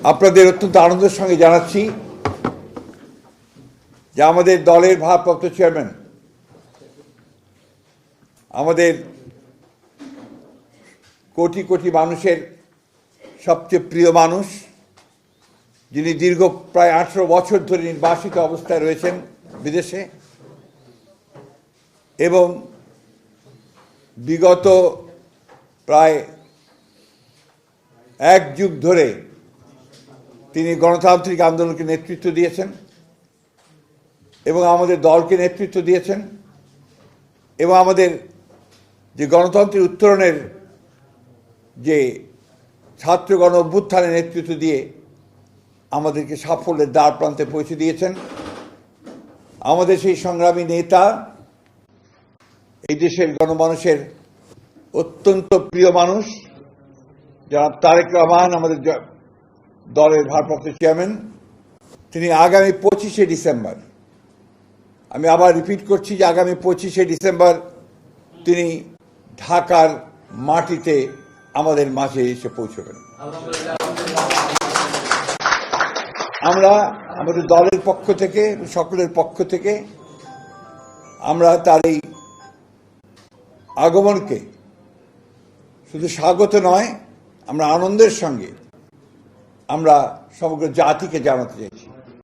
আপনাদের অত্যন্ত আনন্দের সঙ্গে জানাচ্ছি যে আমাদের দলের ভারপ্রাপ্ত চেয়ারম্যান, আমাদের কোটি কোটি মানুষের সবচেয়ে প্রিয় মানুষ, যিনি দীর্ঘ প্রায় 18 বছর ধরে নির্বাসিত অবস্থায় রয়েছেন বিদেশে এবং বিগত প্রায় এক যুগ ধরে তিনি গণতান্ত্রিক আন্দোলনকে নেতৃত্ব দিয়েছেন এবং আমাদের দলকে নেতৃত্ব দিয়েছেন এবং আমাদের যে গণতন্ত্রের উত্তরণের যে ছাত্র গণ অভ্যুত্থানের নেতৃত্ব দিয়ে আমাদেরকে সাফল্যের দ্বার প্রান্তে পৌঁছে দিয়েছেন। আমাদের সেই সংগ্রামী নেতা, এই দেশের গণমানুষের অত্যন্ত প্রিয় মানুষ জনাব তারেক রহমান, আমাদের দলের ভারপ্রাপ্ত চেয়ারম্যান, তিনি আগামী 25শে ডিসেম্বর, আমি আবার রিপিট করছি যে আগামী 25শে ডিসেম্বর তিনি ঢাকার মাটিতে আমাদের মাঝে এসে পৌঁছবেন। আমরা আমাদের দলের পক্ষ থেকে, সকলের পক্ষ থেকে আমরা তার এই আগমনকে শুধু স্বাগত নয়, আমরা আনন্দের সঙ্গে আমরা সমগ্র জাতিকে জানাতে চাইছি।